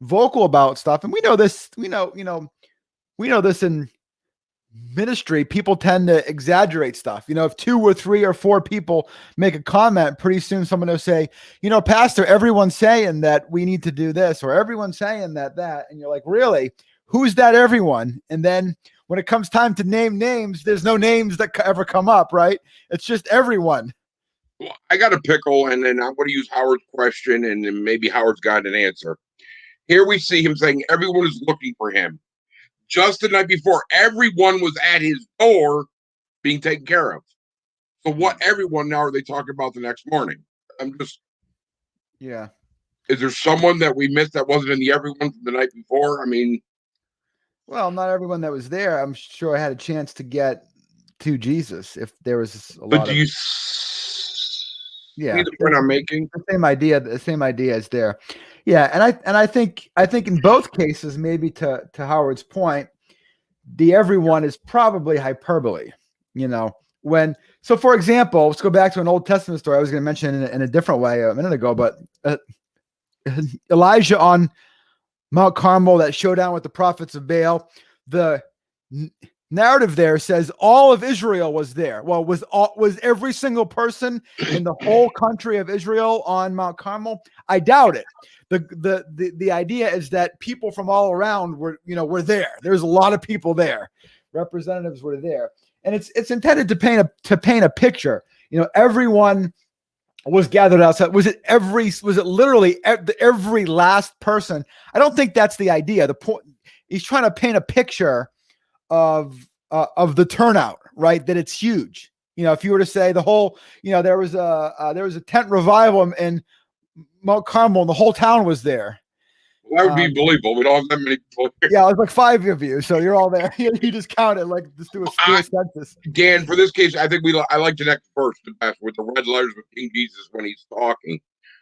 vocal about stuff, and we know this in ministry, people tend to exaggerate stuff. If 2 or 3 or 4 people make a comment, pretty soon someone will say, Pastor, everyone's saying that we need to do this, or everyone's saying that, and you're like, really? Who's that everyone? And then when it comes time to name names, there's no names that ever come up, right? It's just everyone. Well, I got a pickle, and then I'm going to use Howard's question, and then maybe Howard's got an answer. Here we see him saying everyone is looking for him. Just the night before, everyone was at his door being taken care of. So what everyone now are they talking about the next morning? Yeah. Is there someone that we missed that wasn't in the everyone from the night before? Well, not everyone that was there, I'm sure, I had a chance to get to Jesus if there was a lot. But do you see the point I'm making? The same idea is there. Yeah, and I think in both cases, maybe to Howard's point, the everyone is probably hyperbole. So for example, let's go back to an Old Testament story I was going to mention in a different way a minute ago, but Elijah on Mount Carmel, that showdown with the prophets of Baal, the narrative there says all of Israel was there. Well, was every single person in the whole country of Israel on Mount Carmel? I doubt it. The idea is that people from all around were there. There's a lot of people there. Representatives were there, and it's intended to paint a picture. Everyone was gathered outside. Was it literally every last person? I don't think that's the idea. The point, he's trying to paint a picture of the turnout, right? That it's huge. If you were to say the whole, there was a tent revival in Mount Carmel and the whole town was there. Well, that would be believable. We don't have that many people here. Yeah, it's like 5 of you, so you're all there. You just count it like just do a census. Dan, for this case, I think I like to next first the best with the red letters with King Jesus when he's talking.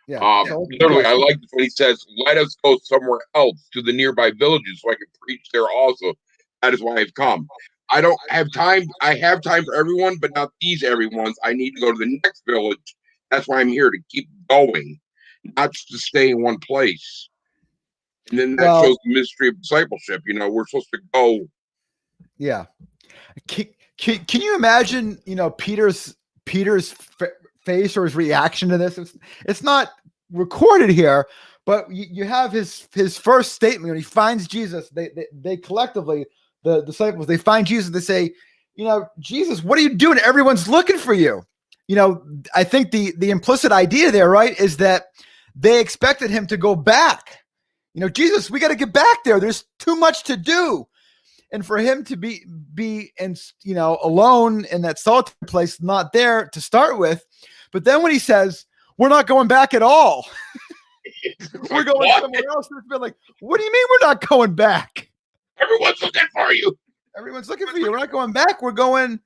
Yeah. So Literally, yeah. I like when he says, "Let us go somewhere else to the nearby villages, so I can preach there also. That is why I've come. I don't have time. I have time for everyone, but not these everyone's. I need to go to the next village. That's why I'm here to keep going, not just to stay in one place." And then that Well, shows the mystery of discipleship. We're supposed to go. yeah. Can you imagine, Peter's face or his reaction to this? It's not recorded here, but you have his first statement when he finds Jesus. They collectively, the disciples, they find Jesus. They say, Jesus, what are you doing? Everyone's looking for you. I think the implicit idea there, right, is that they expected him to go back. Jesus, we got to get back there. There's too much to do. And for him to be and alone in that solitary place, not there to start with, but then when he says we're not going back at all, we're going What? somewhere else, it's been like, what do you mean we're not going back? Everyone's looking for you. Everyone's looking for you. We're not going back. We're going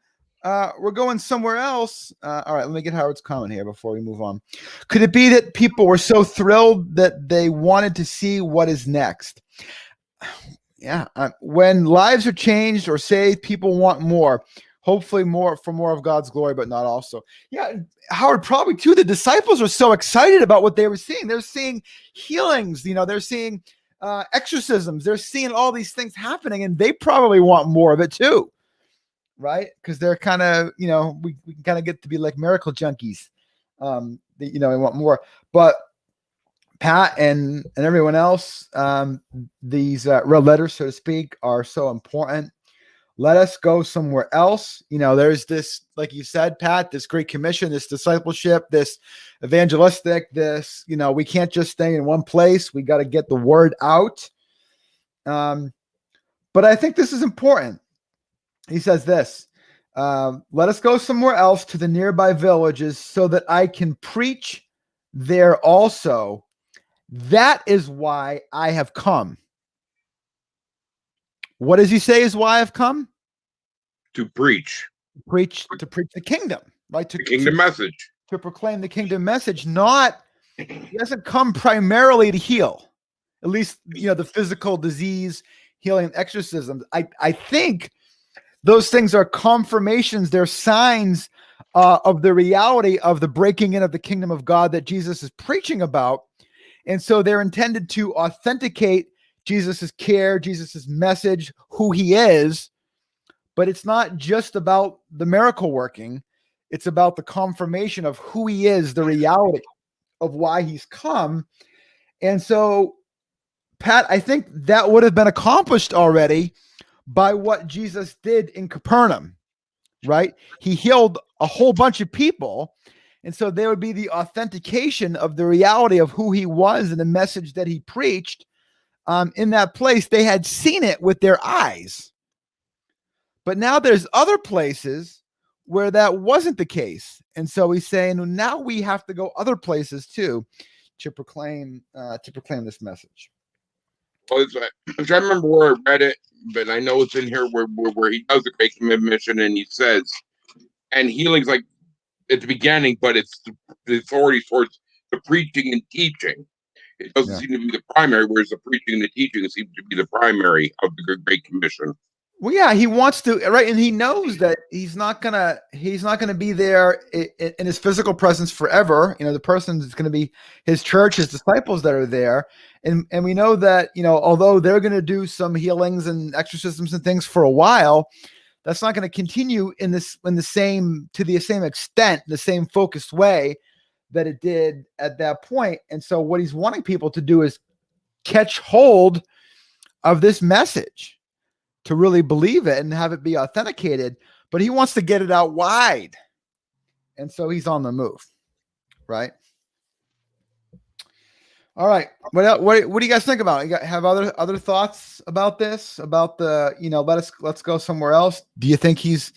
somewhere else. All right, let me get Howard's comment here before we move on. Could it be that people were so thrilled that they wanted to see what is next? Yeah. When lives are changed or saved, people want more. Hopefully more for more of God's glory, but not also. Yeah, Howard, probably too. The disciples are so excited about what they were seeing. They're seeing healings, they're seeing exorcisms. They're seeing all these things happening, and they probably want more of it too, right? Because they're kind of, we can kind of get to be like miracle junkies. They want more. But Pat and everyone else, these red letters, so to speak, are so important. Let us go somewhere else. There's this, like you said, Pat, this great commission, this discipleship, this evangelistic, this, we can't just stay in one place. We got to get the word out. But I think this is important. He says this, let us go somewhere else to the nearby villages so that I can preach there also. That is why I have come. What does he say is why I've come? To preach To preach the kingdom, right? the kingdom message. To proclaim the kingdom message. He doesn't come primarily to heal, at least, the physical disease, healing, exorcisms. I think those things are confirmations. They're signs of the reality of the breaking in of the kingdom of God that Jesus is preaching about. And so they're intended to authenticate Jesus's care, Jesus's message, who he is. But it's not just about the miracle working. It's about the confirmation of who he is, the reality of why he's come. And so, Pat, I think that would have been accomplished already by what Jesus did in Capernaum, right? He healed a whole bunch of people. And so there would be the authentication of the reality of who he was and the message that he preached in that place. They had seen it with their eyes. But now there's other places where that wasn't the case. And so he's saying, well, now we have to go other places too to proclaim this message. Well, I'm trying to remember where I read it, but I know it's in here where he does the great commission and he says, and healing's like at the beginning, but it's the authority towards the preaching and teaching. It doesn't seem to be the primary, whereas the preaching and the teaching seem to be the primary of the Great Commission. Well, yeah, he wants to, right? And he knows that he's not gonna be there in his physical presence forever. The person is going to be his church, his disciples that are there, and we know that although they're going to do some healings and exorcisms and things for a while, that's not going to continue to the same extent, the same focused way that it did at that point. And so, what he's wanting people to do is catch hold of this message, to really believe it and have it be authenticated, but he wants to get it out wide. And so he's on the move, right? All right. What do you guys think about it? Have other thoughts about this, about the, let's go somewhere else? Do you think he's,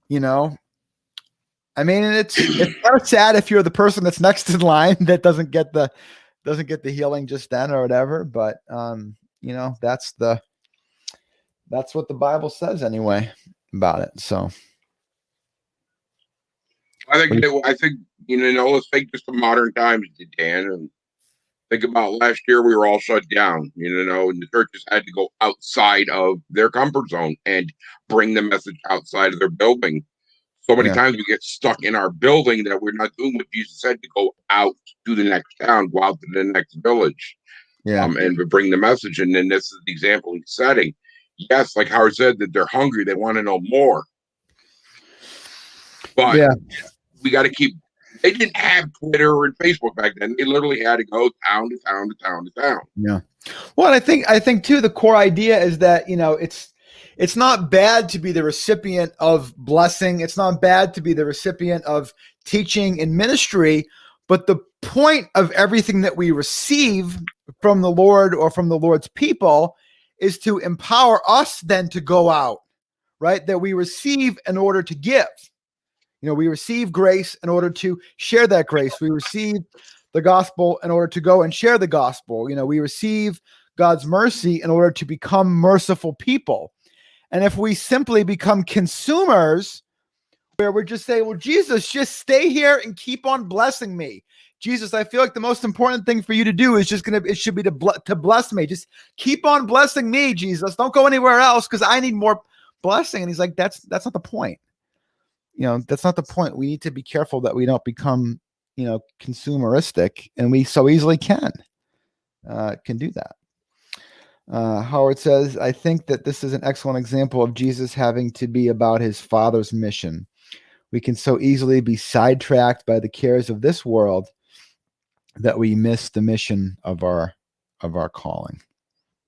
I mean, it's kind of sad if you're the person that's next in line that doesn't get the healing just then or whatever, but that's what the Bible says anyway about it. So I think let's take just the modern times, Dan, and think about last year. We were all shut down, and the churches had to go outside of their comfort zone and bring the message outside of their building. So many Yeah, times we get stuck in our building that we're not doing what Jesus said to go out to the next town, go out to the next village, yeah, and bring the message. And then this is the example he's setting. Yes, like Howard said, that they're hungry, they want to know more, but yeah, we got to keep. They didn't have Twitter and Facebook back then. They literally had to go town to town to town to town. yeah. Well, I think too, the core idea is that it's not bad to be the recipient of blessing. It's not bad to be the recipient of teaching and ministry, but the point of everything that we receive from the Lord or from the Lord's people is to empower us then to go out, right? That we receive in order to give. We receive grace in order to share that grace. We receive the gospel in order to go and share the gospel. We receive God's mercy in order to become merciful people. And if we simply become consumers, where we're just saying, well, Jesus, just stay here and keep on blessing me. Jesus, I feel like the most important thing for you to do is it should be to bless me. Just keep on blessing me, Jesus. Don't go anywhere else because I need more blessing. And he's like, that's not the point. That's not the point. We need to be careful that we don't become, consumeristic, and we so easily can do that. Howard says, I think that this is an excellent example of Jesus having to be about his Father's mission. We can so easily be sidetracked by the cares of this world that we miss the mission of our calling.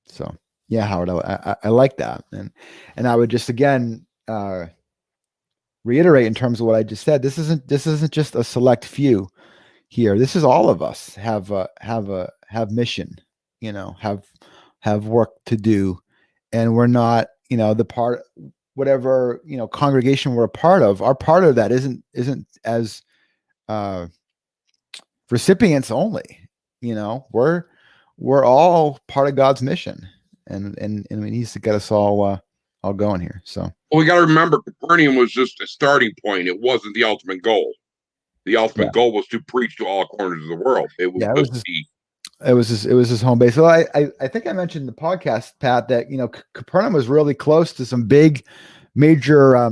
So yeah, Howard, I like that. And I would just, again, reiterate in terms of what I just said. This isn't just a select few here. This is all of us have mission, have work to do, and we're not, the part, whatever, congregation we're a part of. Our part of that isn't as recipients only. We're all part of God's mission, and he needs to get us all going here. So we got to remember, Capernaum was just a starting point. It wasn't the ultimate goal. The ultimate goal was to preach to all corners of the world. It was his home base. So I think I mentioned in the podcast, Pat, that Capernaum was really close to some big, major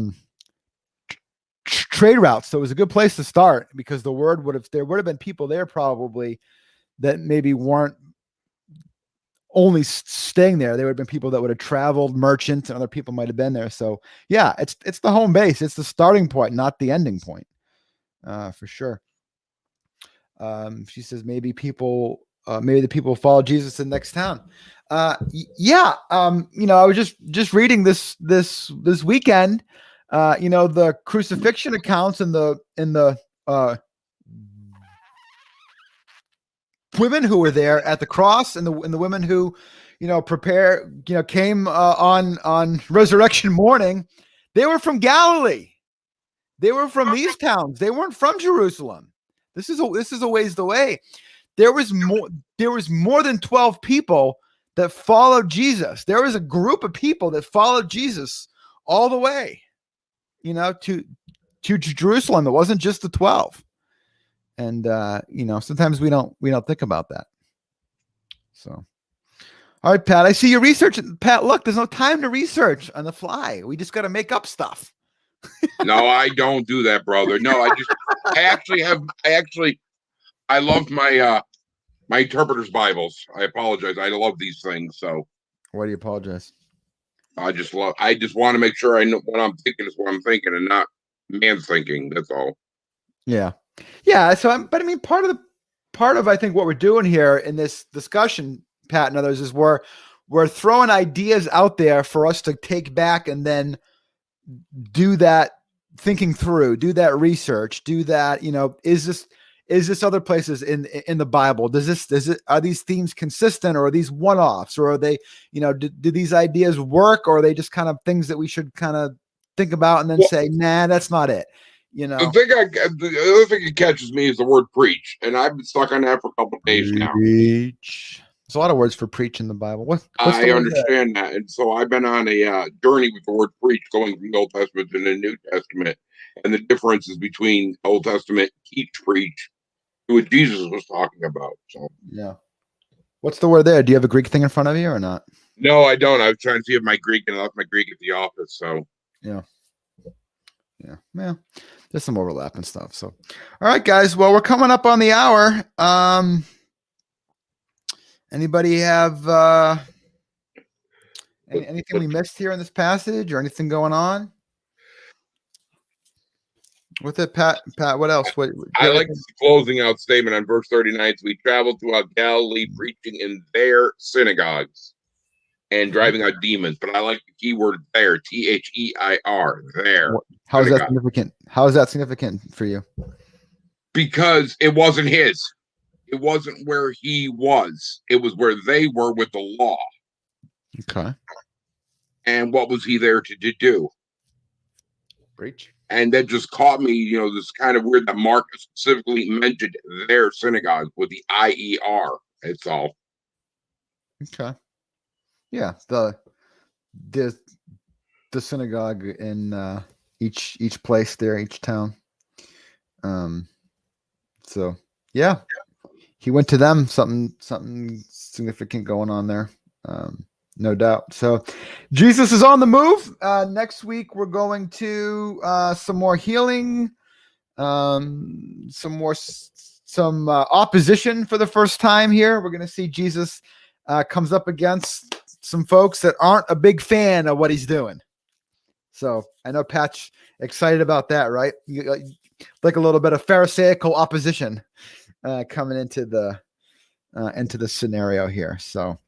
trade routes. So it was a good place to start because there would have been people there probably that maybe weren't only staying there. There would have been people that would have traveled, merchants, and other people might have been there. So yeah, it's the home base. It's the starting point, not the ending point, for sure. She says maybe the people follow Jesus to the next town. Yeah. I was just reading this weekend, the crucifixion accounts in the women who were there at the cross and the women who, came on resurrection morning. They were from Galilee. They were from these towns. They weren't from Jerusalem. This is a ways away. There was more than 12 people that followed Jesus. There was a group of people that followed Jesus all the way, to Jerusalem. It wasn't just the 12. And sometimes we don't think about that. So, all right, Pat, I see you research. Pat, look, there's no time to research on the fly. We just got to make up stuff. No, I don't do that, brother. No, I love my my interpreter's Bibles. I apologize. I love these things. So why do you apologize? I just want to make sure I know what I'm thinking is what I'm thinking and not man thinking. That's all. Yeah. Yeah. So but I mean, part of I think what we're doing here in this discussion, Pat and others, is we're throwing ideas out there for us to take back and then do that thinking through, do that research, do that, is this other places in the Bible? Are these themes consistent, or are these one-offs, or are they, do these ideas work, or are they just kind of things that we should kind of think about and then say, nah, that's not it. The other thing that catches me is the word preach, and I've been stuck on that for a couple of days now. There's a lot of words for preach in the Bible. What's the I word there? understand that. And so I've been on a journey with the word preach, going from the Old Testament to the New Testament, and the differences between Old Testament teach, preach, to what Jesus was talking about. So, Yeah. What's the word there? Do you have a Greek thing in front of you or not? no, I don't. I was trying to see if my Greek, and I left my Greek at the office. So, Yeah. Yeah. There's some overlap and stuff. So, all right, guys. Well, we're coming up on the hour. Anybody have anything we missed here in this passage or anything going on with it, Pat? Pat, what else? What I like the closing out statement on verse 39. So we traveled throughout Galilee, preaching in their synagogues and driving out demons. But I like the key word there, Their, there. How is that synagogue. significant? How is that significant for you? Because it wasn't his. It wasn't where he was. It was where they were with the law. Okay. And what was he there to do? Preach. And that just caught me, this kind of weird that Mark specifically mentioned their synagogue with the IER. It's all. Okay. Yeah. The synagogue in each place there, each town. So yeah. He went to them, something significant going on there. No doubt. So Jesus is on the move. Next week, we're going to some more healing, some opposition for the first time here. We're going to see Jesus comes up against some folks that aren't a big fan of what he's doing. So I know Pat's excited about that, right? Like a little bit of Pharisaical opposition coming into the scenario here. So,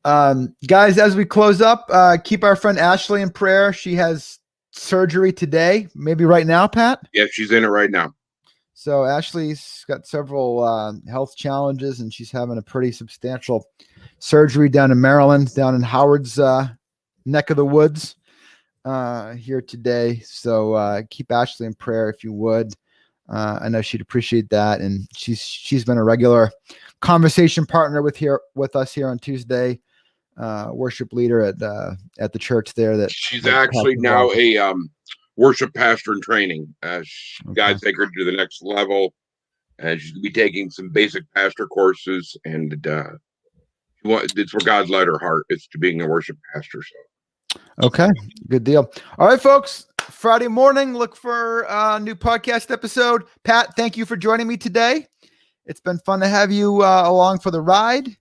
guys, as we close up, keep our friend Ashley in prayer. She has surgery today, maybe right now, Pat. Yeah, she's in it right now. So Ashley's got several health challenges, and she's having a pretty substantial surgery down in Maryland, down in Howard's neck of the woods here today. So keep Ashley in prayer if you would. I know she'd appreciate that, and she's been a regular conversation partner with us here on Tuesday. Worship leader at the church there. That she's actually now a worship pastor in training. God take her to the next level, and she's gonna be taking some basic pastor courses, and it's where God led her heart. It's to being a worship pastor. So okay, good deal. All right, folks. Friday morning, look for a new podcast episode. Pat, thank you for joining me today. It's been fun to have you along for the ride,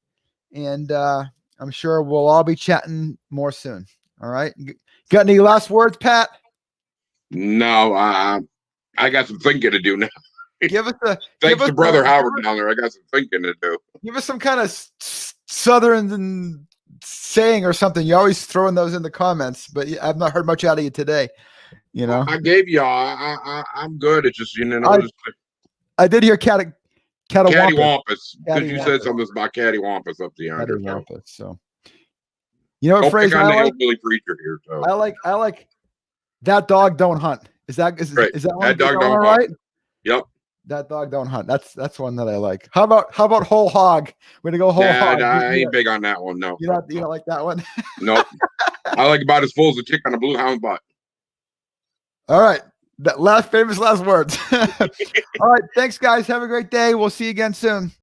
and I'm sure we'll all be chatting more soon. All right. Got any last words, Pat? No, I got some thinking to do now. Thanks to Brother Howard down there. I got some thinking to do. Give us some kind of Southern saying or something. You always throwing those in the comments, but I've not heard much out of you today. I gave you. I'm good. It's just I did hear cattywampus because you said something about cattywampus up the yonder. Cattywampus. So what phrase I like? Billy Preacher here. So. I like that dog don't hunt. Is that right. Is that one? That dog don't hunt. Right? Yep. That dog don't hunt. That's one that I like. How about whole hog? We're gonna go whole hog. I ain't big on that one. No. You don't like that one? Nope. I like about as full as a chick on a blue hound butt. All right. That famous last words. All right. Thanks, guys. Have a great day. We'll see you again soon.